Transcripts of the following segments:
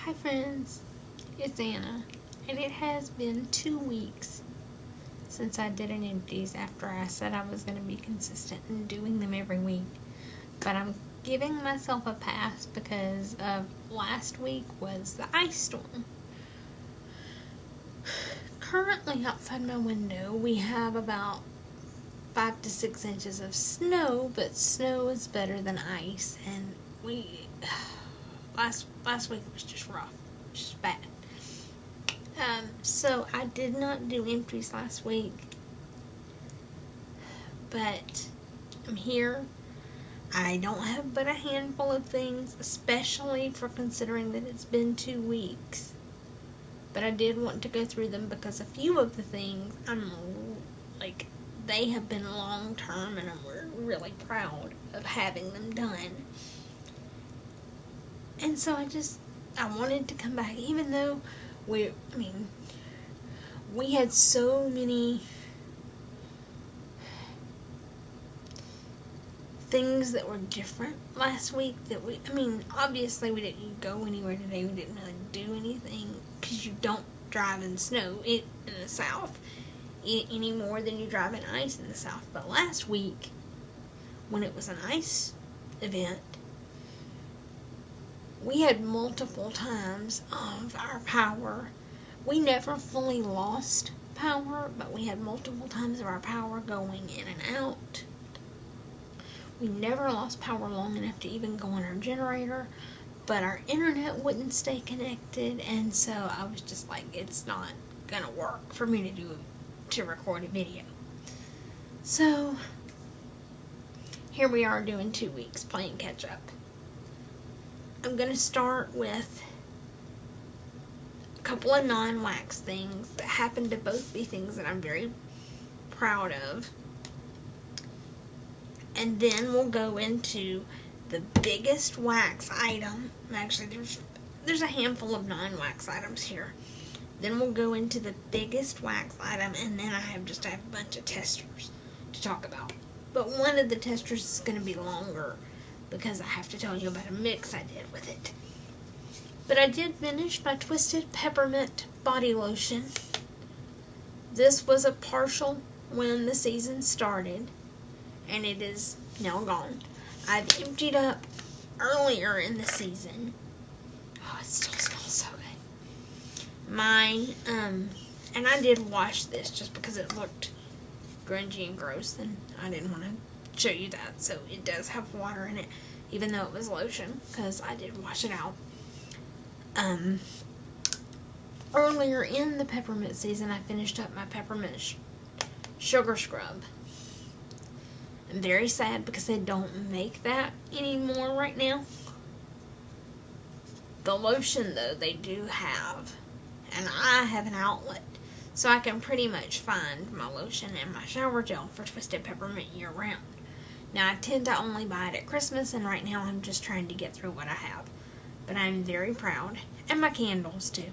Hi friends, it's Anna, and it has been 2 weeks since I did an empties after I said I was going to be consistent in doing them every week. But I'm giving myself a pass because of last week was the ice storm. Currently outside my window we have about 5 to 6 inches of snow, but snow is better than ice, and last week was just rough, just bad. So I did not do empties last week, but I'm here. I don't have but a handful of things, especially for considering that it's been 2 weeks. But I did want to go through them because a few of the things they have been long term, and I'm really proud of having them done. And so I wanted to come back, even though we had so many things that were different last week that obviously we didn't go anywhere today. We didn't really do anything because you don't drive in snow in the South any more than you drive in ice in the South. But last week, when it was an ice event, we had multiple times of our power. We never fully lost power, but we had multiple times of our power going in and out. We never lost power long enough to even go on our generator, but our internet wouldn't stay connected, and so I was just like, it's not gonna work for me to record a video. So here we are doing 2 weeks playing catch up. I'm gonna start with a couple of non-wax things that happen to both be things that I'm very proud of. And then we'll go into the biggest wax item. Actually, there's a handful of non-wax items here. Then we'll go into the biggest wax item, and then I have a bunch of testers to talk about. But one of the testers is going to be longer because I have to tell you about a mix I did with it. But I did finish my Twisted Peppermint body lotion. This was a partial when the season started, and it is now gone. I've emptied up earlier in the season. Oh, it still smells so good. And I did wash this just because it looked grungy and gross, and I didn't want to show you that. So it does have water in it, even though it was lotion, because I did wash it out. Earlier in the peppermint season, I finished up my peppermint sugar scrub. I'm very sad because they don't make that anymore right now. The lotion, though, they do have, and I have an outlet, so I can pretty much find my lotion and my shower gel for Twisted Peppermint year round. Now, I tend to only buy it at Christmas, and right now I'm just trying to get through what I have. But I'm very proud, and my candles too.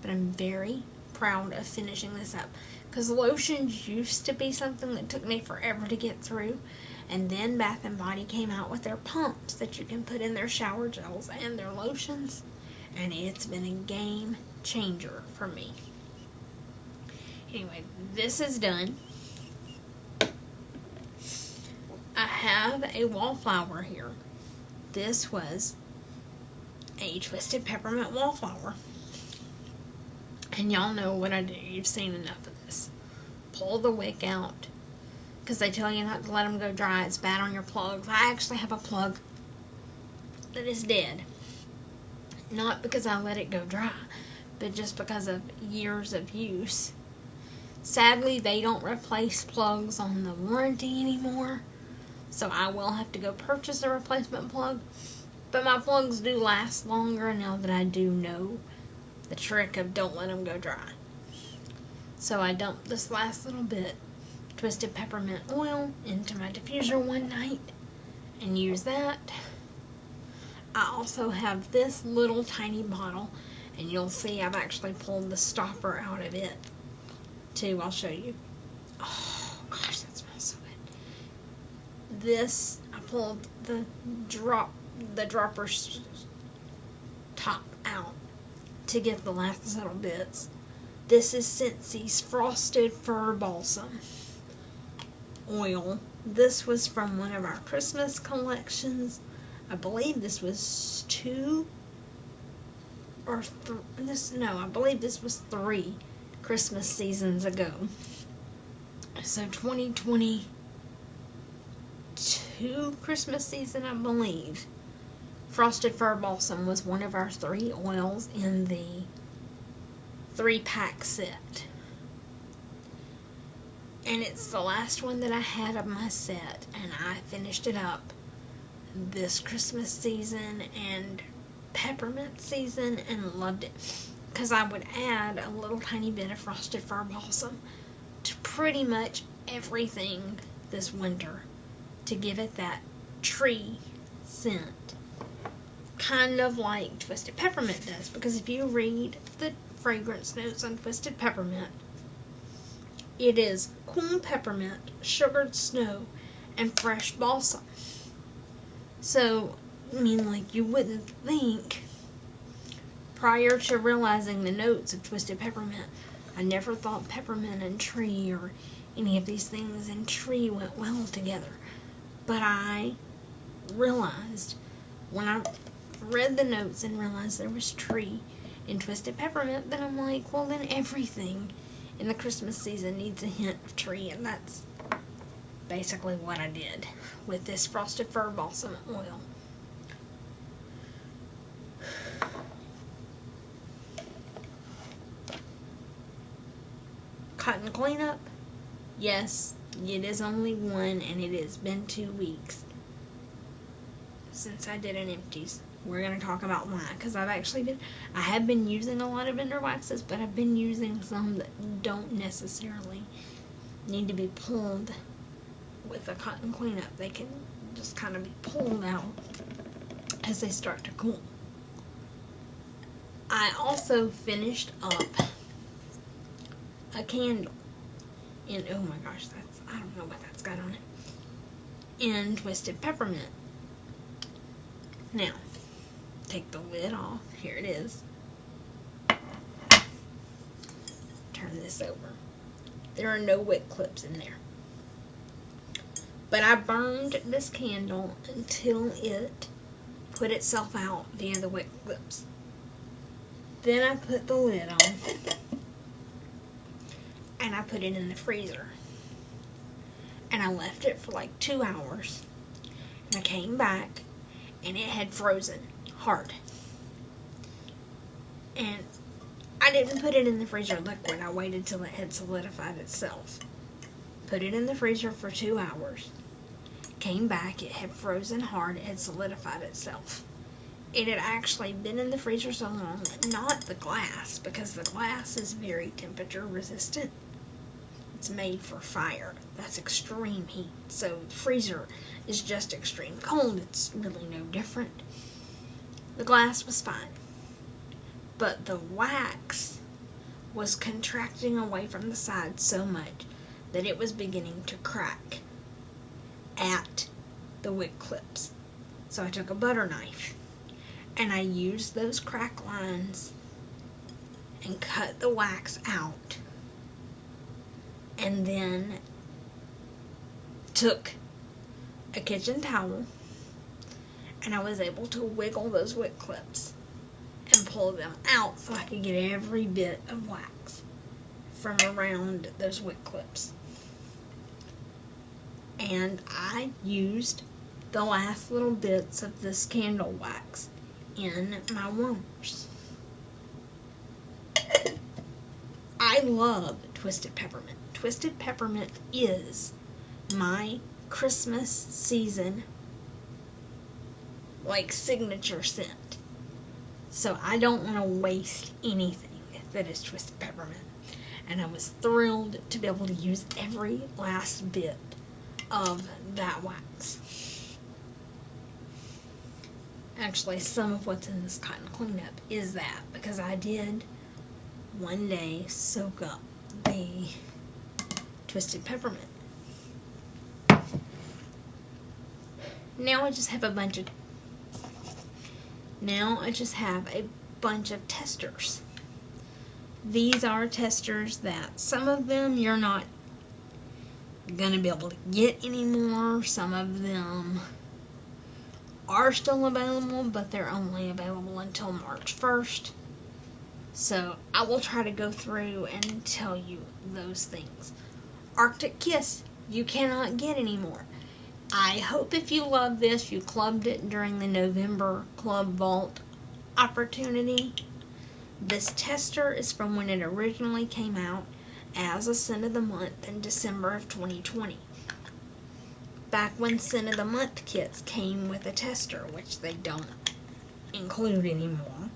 But I'm very proud of finishing this up, because lotions used to be something that took me forever to get through, and then Bath & Body came out with their pumps that you can put in their shower gels and their lotions, and it's been a game changer for me. Anyway, this is done. I have a wallflower here. This was a Twisted Peppermint wallflower. And y'all know what I do. You've seen enough of this. Pull the wick out, because they tell you not to let them go dry. It's bad on your plugs. I actually have a plug that is dead. Not because I let it go dry, but just because of years of use. Sadly, they don't replace plugs on the warranty anymore, so I will have to go purchase a replacement plug. But my plugs do last longer now that I do know the trick of don't let them go dry. So I dumped this last little bit Twisted Peppermint oil into my diffuser one night and used that. I also have this little tiny bottle, and you'll see I've actually pulled the stopper out of it too. I'll show you. Oh gosh, that smells so good. This, I pulled the dropper top out to get the last little bits. This is Scentssy's Frosted Fir Balsam oil. This was from one of our Christmas collections. I believe this was I believe this was 3 Christmas seasons ago. So 2022 Christmas season, I believe. Frosted Fir Balsam was one of our 3 oils in the 3-pack set. And it's the last one that I had of my set, and I finished it up this Christmas season and peppermint season and loved it. Because I would add a little tiny bit of Frosted Fir Balsam to pretty much everything this winter to give it that tree scent. Kind of like Twisted Peppermint does, because if you read the fragrance notes on Twisted Peppermint, it is cool peppermint, sugared snow, and fresh balsam. So, I mean, like, you wouldn't think, prior to realizing the notes of Twisted Peppermint, I never thought peppermint and tree or any of these things and tree went well together. But I realized, when I read the notes and realized there was tree in Twisted Peppermint, then I'm like, well, then everything in the Christmas season needs a hint of tree, and that's basically what I did with this Frosted Fir Balsam oil. Cotton cleanup? Yes, it is only one, and it has been 2 weeks since I did an Empties. We're going to talk about why, because I have been using a lot of ender waxes, but I've been using some that don't necessarily need to be pulled with a cotton cleanup. They can just kind of be pulled out as they start to cool. I also finished up a candle in, oh my gosh, I don't know what that's got on it, in Twisted Peppermint. Now, take the lid off. Here it is. Turn this over. There are no wick clips in there. But I burned this candle until it put itself out via the wick clips. Then I put the lid on and I put it in the freezer. And I left it for like 2 hours. And I came back and it had frozen hard. And I didn't put it in the freezer liquid. I waited till it had solidified itself. Put it in the freezer for 2 hours. Came back, it had frozen hard, it had solidified itself. It had actually been in the freezer so long, not the glass, because the glass is very temperature resistant. It's made for fire. That's extreme heat. So the freezer is just extreme cold. It's really no different. The glass was fine. But the wax was contracting away from the side so much that it was beginning to crack at the wick clips. So I took a butter knife and I used those crack lines and cut the wax out, and then took a kitchen towel and I was able to wiggle those wick clips and pull them out so I could get every bit of wax from around those wick clips. And I used the last little bits of this candle wax in my warmers. I love Twisted Peppermint. Twisted Peppermint is my Christmas season signature scent. So I don't want to waste anything that is Twisted Peppermint. And I was thrilled to be able to use every last bit of that wax. Actually, some of what's in this cotton cleanup is that, because I did one day soak up the Twisted Peppermint. Now I just have a bunch of testers. These are testers that some of them you're not going to be able to get anymore. Some of them are still available, but they're only available until March 1st. So I will try to go through and tell you those things. Arctic Kiss, you cannot get anymore. I hope if you love this, you clubbed it during the November Club Vault opportunity. This tester is from when it originally came out as a Scent of the Month in December of 2020. Back when Scent of the Month kits came with a tester, which they don't include anymore.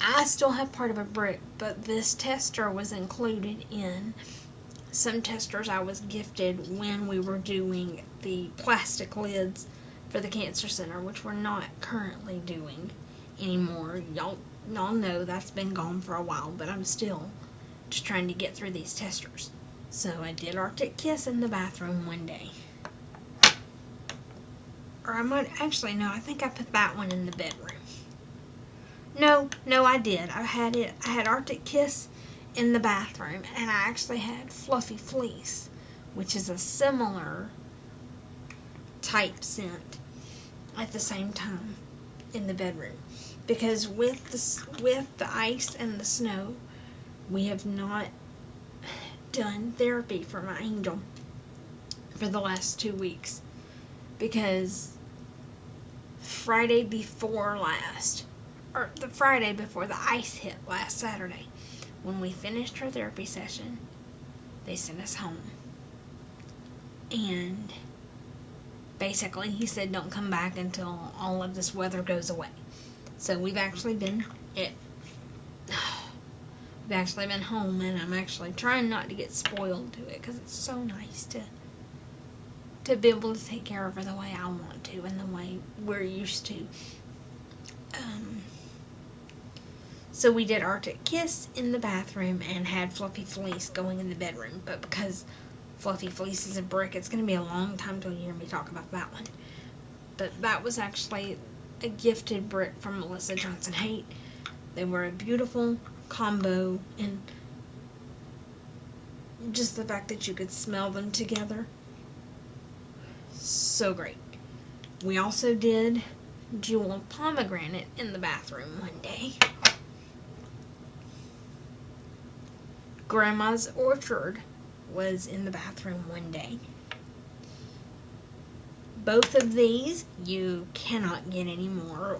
I still have part of a brick, but this tester was included in some testers I was gifted when we were doing the plastic lids for the Cancer Center, which we're not currently doing anymore. Y'all know that's been gone for a while, but I'm still just trying to get through these testers. So I did Arctic Kiss in the bathroom one day. Or I might, actually no, I think I put that one in the bedroom. No, I did. I had Arctic Kiss in the bathroom, and I actually had Fluffy Fleece, which is a similar type scent, at the same time in the bedroom. Because with the ice and the snow, we have not done therapy for my angel for the last 2 weeks. Because Friday before the ice hit last Saturday, when we finished her therapy session, they sent us home. And basically he said don't come back until all of this weather goes away. So we've actually been home, and I'm actually trying not to get spoiled to it because it's so nice to be able to take care of her the way I want to and the way we're used to. So we did Arctic Kiss in the bathroom and had Fluffy Fleece going in the bedroom. But because Fluffy Fleece is a brick, it's going to be a long time till you hear me talk about that one. But that was actually a gifted brick from Melissa Johnson Haight. They were a beautiful combo, and just the fact that you could smell them together, so great. We also did Jewel Pomegranate in the bathroom one day. Grandma's Orchard was in the bathroom one day. Both of these you cannot get anymore.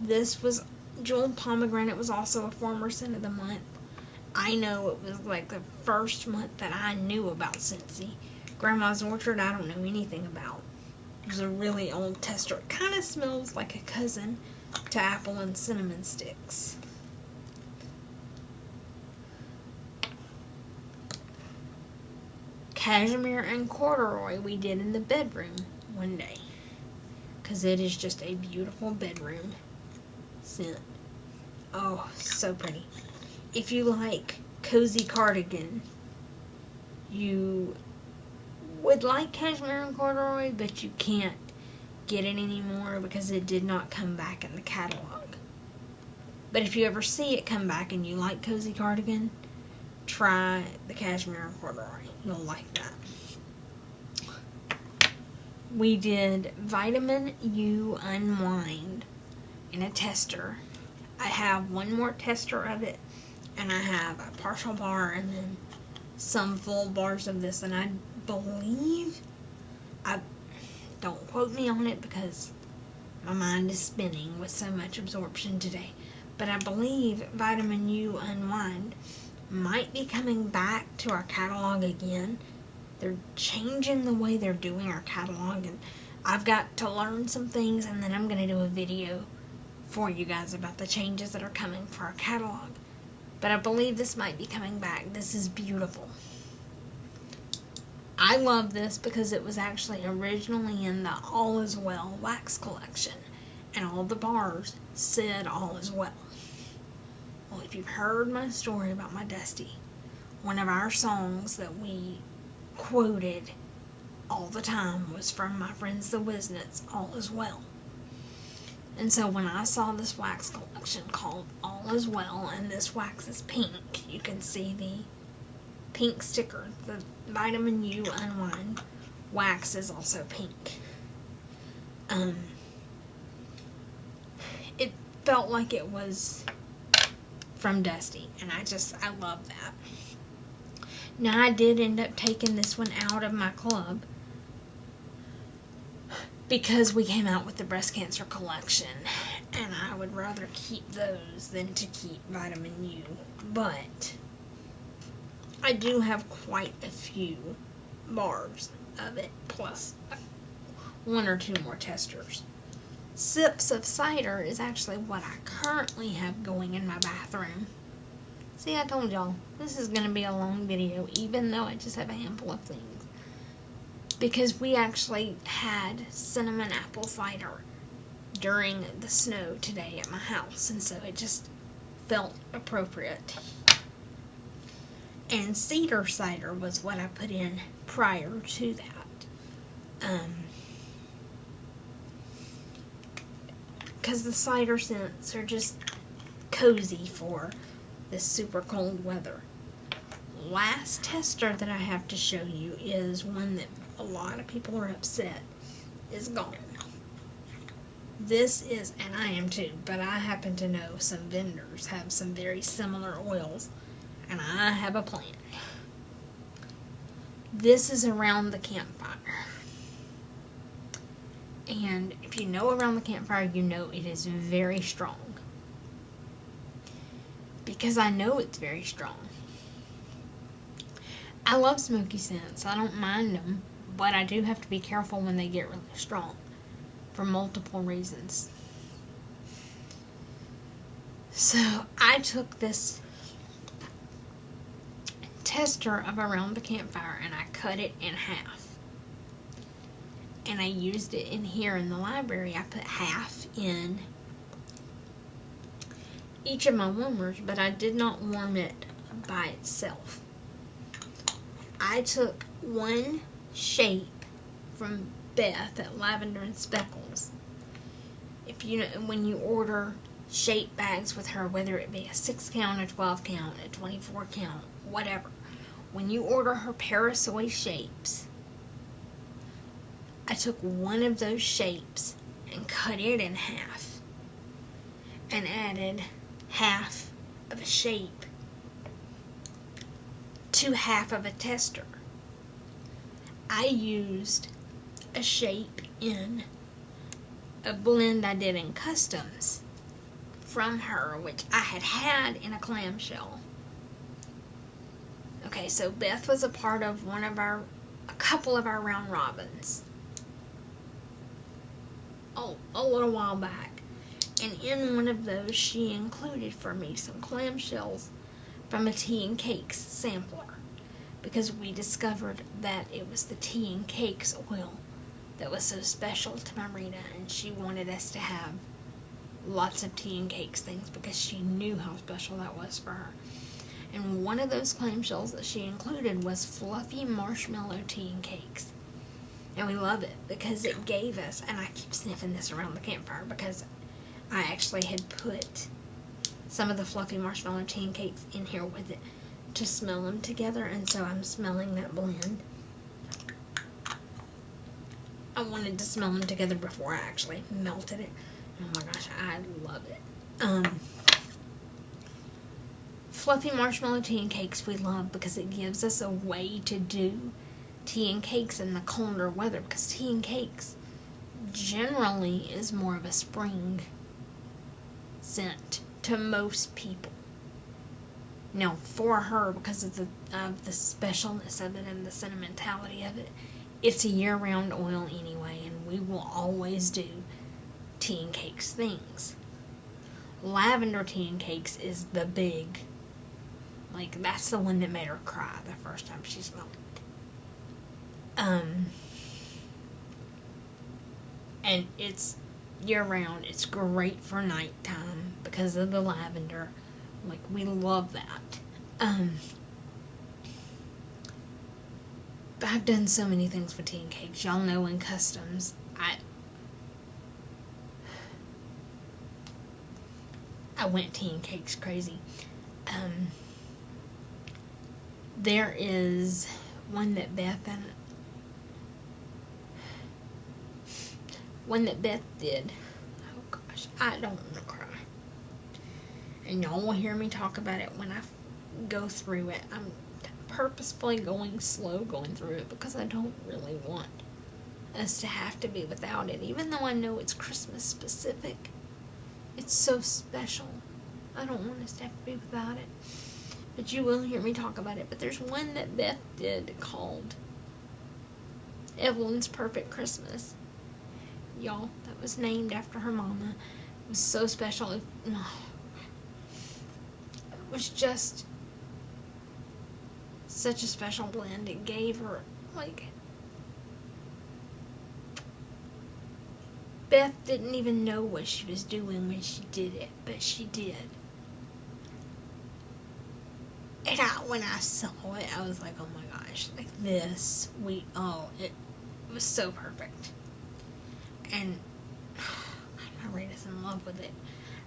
This was Jewel Pomegranate was also a former Scent of the Month. I know it was like the first month that I knew about Scentsy. Grandma's Orchard I don't know anything about. It was a really old tester. It kind of smells like a cousin to Apple and Cinnamon Sticks. Cashmere and Corduroy we did in the bedroom one day, because it is just a beautiful bedroom scent. Oh, so pretty. If you like cozy cardigan, you would like Cashmere and Corduroy, but you can't get it anymore because it did not come back in the catalog. But if you ever see it come back and you like cozy cardigan, try the Cashmere and Corduroy. You'll like that. We did Vitamin U Unwind in a tester. I have one more tester of it, and I have a partial bar and then some full bars of this, and I believe, don't quote me on it because my mind is spinning with so much absorption today, but I believe Vitamin U Unwind might be coming back to our catalog again. They're changing the way they're doing our catalog, and I've got to learn some things, and then I'm going to do a video for you guys about the changes that are coming for our catalog. But I believe this might be coming back. This is beautiful. I love this because it was actually originally in the All Is Well wax collection, and all the bars said All Is Well. Well, if you've heard my story about my Dusty, one of our songs that we quoted all the time was from my friends the Wisnets, All Is Well. And so when I saw this wax collection called All Is Well, and this wax is pink, you can see the pink sticker. The Vitamin U Unwind wax is also pink. It felt like it was from Dusty, and I love that. Now, I did end up taking this one out of my club because we came out with the breast cancer collection, and I would rather keep those than to keep Vitamin U. But I do have quite a few bars of it, plus one or two more testers. Sips of Cider is actually what I currently have going in my bathroom. See, I told y'all, this is going to be a long video, even though I just have a handful of things. Because we actually had cinnamon apple cider during the snow today at my house, and so it just felt appropriate. And cedar cider was what I put in prior to that. Because the cider scents are just cozy for this super cold weather. Last tester that I have to show you is one that a lot of people are upset is gone. This is, and I am too, but I happen to know some vendors have some very similar oils, and I have a plan. This is Around the Campfire. And if you know Around the Campfire, you know it is very strong. Because I know it's very strong. I love smoky scents. I don't mind them. But I do have to be careful when they get really strong. For multiple reasons. So I took this tester of Around the Campfire and I cut it in half. And I used it in here in the library. I put half in each of my warmers, but I did not warm it by itself. I took one shape from Beth at Lavender and Speckles. If you know, when you order shape bags with her, whether it be a 6 count, a 12 count, a 24 count, whatever, when you order her Parasoy shapes, I took one of those shapes and cut it in half and added half of a shape to half of a tester. I used a shape in a blend I did in Customs from her, which I had in a clamshell. Okay, so Beth was a part of a couple of our round robins a little while back, and in one of those she included for me some clamshells from a tea and cakes sampler, because we discovered that it was the tea and cakes oil that was so special to Marita, and she wanted us to have lots of tea and cakes things because she knew how special that was for her. And one of those clamshells that she included was fluffy marshmallow tea and cakes. And we love it because it gave us, and I keep sniffing this Around the Campfire because I actually had put some of the fluffy marshmallow tea and cakes in here with it to smell them together, and so I'm smelling that blend. I wanted to smell them together before I actually melted it. Oh my gosh, I love it. Fluffy marshmallow tea and cakes we love because it gives us a way to do tea and cakes in the colder weather, because tea and cakes generally is more of a spring scent to most people. Now, for her, because of the specialness of it and the sentimentality of it, it's a year-round oil anyway, and we will always do tea and cakes things. Lavender tea and cakes is the big, like, that's the one that made her cry the first time she smelled it. And it's year-round. It's great for nighttime because of the lavender. Like, we love that. I've done so many things with tea and cakes. Y'all know in Customs, I went tea and cakes crazy. There is one that Beth did. Oh gosh, I don't want to cry. And y'all will hear me talk about it when I go through it. I'm purposefully going slow going through it because I don't really want us to have to be without it. Even though I know it's Christmas specific, it's so special. I don't want us to have to be without it. But you will hear me talk about it. But there's one that Beth did called Evelyn's Perfect Christmas. Y'all, that was named after her mama. It was so special. It was just such a special blend. It gave her, like, Beth didn't even know what she was doing when she did it, but she did. And when I saw it, I was like, oh my gosh, like this, it was so perfect. And Rita's in love with it.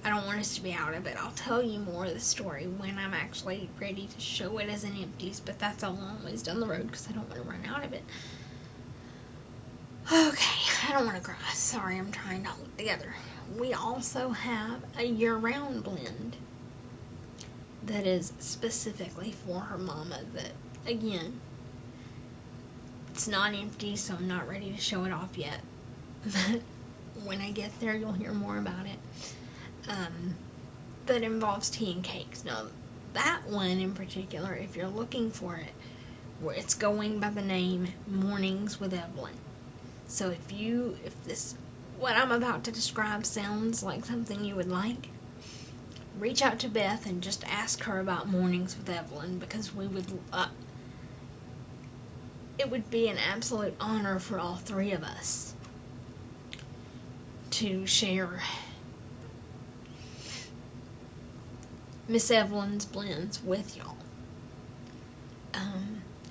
I don't want us to be out of it. I'll tell you more of the story when I'm actually ready to show it as an Empties, but that's a long ways down the road because I don't want to run out of it. Okay, I don't want to cry. Sorry, I'm trying to hold it together. We also have a year-round blend that is specifically for her mama that, again, it's not empty, so I'm not ready to show it off yet. But when I get there, you'll hear more about it. That involves tea and cakes. Now, that one in particular, if you're looking for it, where it's going by the name Mornings with Evelyn. So if this, what I'm about to describe sounds like something you would like, reach out to Beth and just ask her about Mornings with Evelyn, because it would be an absolute honor for all three of us to share Miss Evelyn's blends with y'all.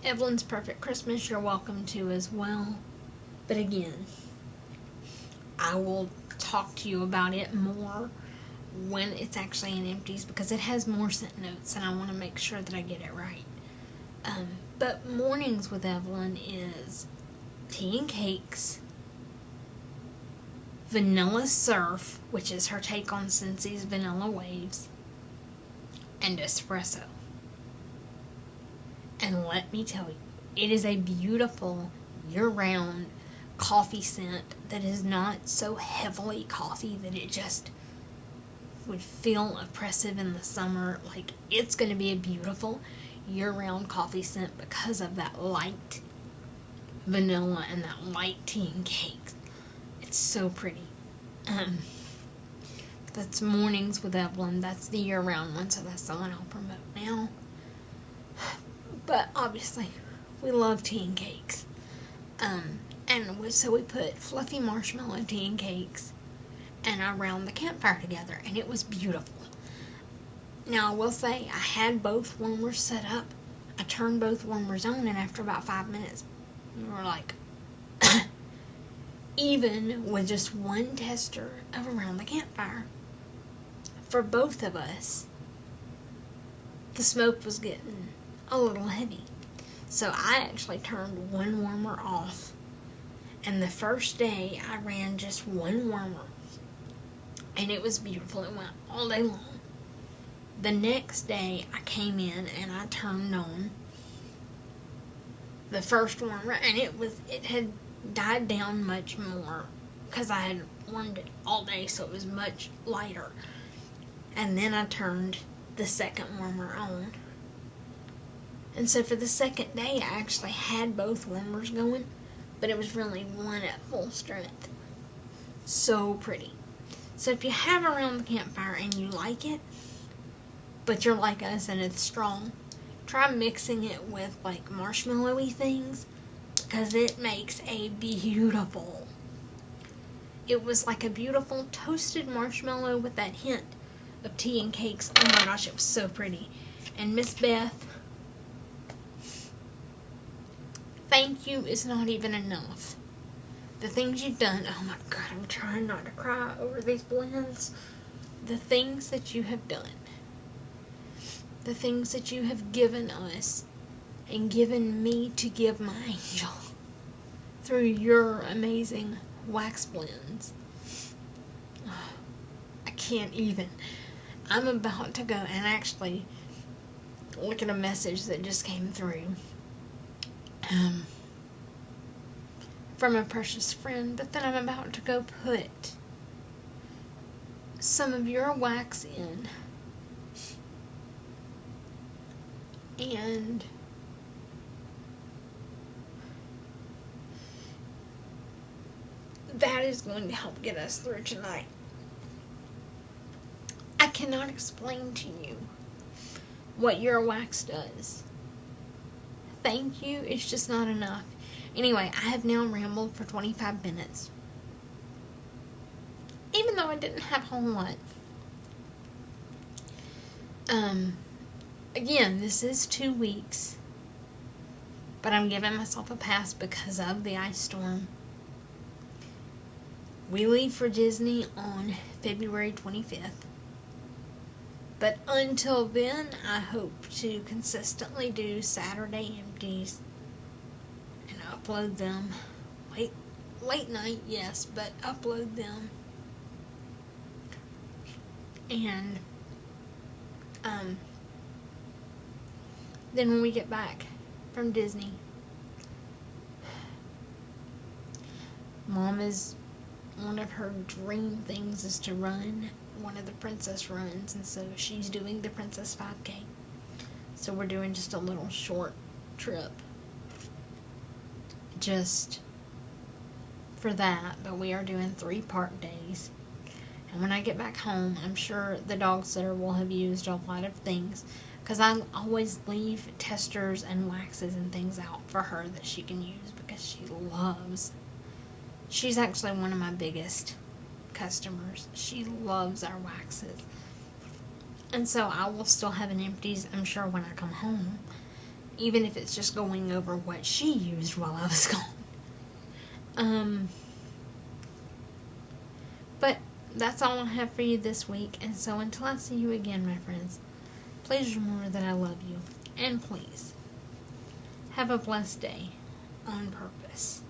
Evelyn's Perfect Christmas you're welcome to as well. But again, I will talk to you about it more when it's actually in Empties because it has more scent notes and I want to make sure that I get it right. But Mornings with Evelyn is tea and cakes, vanilla surf, which is her take on Scentssy's Vanilla Waves, and espresso. And let me tell you, it is a beautiful year-round coffee scent that is not so heavily coffee that it just would feel oppressive in the summer. Like, it's going to be a beautiful year-round coffee scent because of that light vanilla and that light tea and cakes. It's so pretty. That's Mornings with Evelyn. That's the year-round one, so that's the one I'll promote now. But obviously, we love tea and cakes. So we put fluffy marshmallow tea and cakes and around the campfire together, and it was beautiful. Now, I will say, I had both warmers set up. I turned both warmers on, and after about 5 minutes, we were like, even with just one tester of around the campfire, for both of us, the smoke was getting a little heavy. So I actually turned one warmer off. And the first day, I ran just one warmer. And it was beautiful. It went all day long. The next day, I came in and I turned on the first warmer. And it had died down much more because I had warmed it all day, so it was much lighter. And then I turned the second warmer on. And so for the second day, I actually had both warmers going, but it was really one at full strength. So pretty. So if you have around the campfire and you like it, but you're like us and it's strong, try mixing it with like marshmallowy things, because it makes a beautiful, it was like a beautiful toasted marshmallow with that hint of tea and cakes. Oh my gosh, it was so pretty. And Miss Beth, thank you is not even enough. The things you've done, oh my God, I'm trying not to cry over these blends. the things that you have done, the things that you have given us and given me to give my angel through your amazing wax blends. I can't even. I'm about to go and actually look at a message that just came through from a precious friend, but then I'm about to go put some of your wax in, and that is going to help get us through tonight. I cannot explain to you what your wax does. Thank you, it's just not enough. Anyway, I have now rambled for 25 minutes. Even though I didn't have a whole lot. Again, this is 2 weeks. But I'm giving myself a pass because of the ice storm. We leave for Disney on February 25th. But until then, I hope to consistently do Saturday empties and upload them. Late night, yes, but upload them. And then when we get back from Disney, Mom is, one of her dream things is to run one of the princess runs, and so she's doing the Princess 5K. So we're doing just a little short trip just for that, but we are doing 3 park days. And when I get back home, I'm sure the dog sitter will have used a lot of things, because I always leave testers and waxes and things out for her that she can use, because she's actually one of my biggest customers. She loves our waxes. And so I will still have an empties, I'm sure, when I come home, even if it's just going over what she used while I was gone. But that's all I have for you this week, and so until I see you again, my friends, please remember that I love you, and please have a blessed day on purpose.